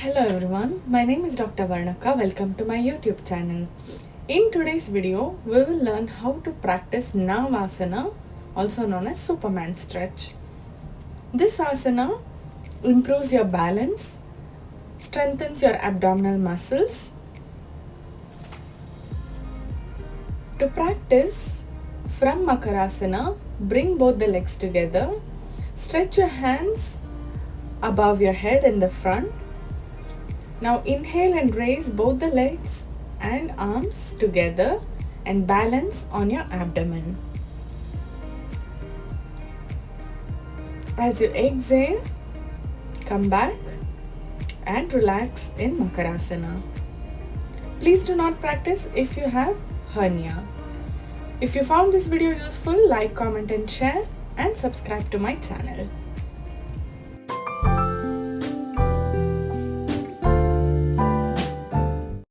Hello everyone, my name is Dr. Varnaka. Welcome to my YouTube channel. In today's video, we will learn how to practice Navasana, also known as Superman stretch. This asana improves your balance, strengthens your abdominal muscles. To practice from Makarasana, bring both the legs together, stretch your hands above your head in the front. Now inhale and raise both the legs and arms together and balance on your abdomen. As you exhale, come back and relax in Makarasana. Please do not practice if you have hernia. If you found this video useful, like, comment and share and subscribe to my channel.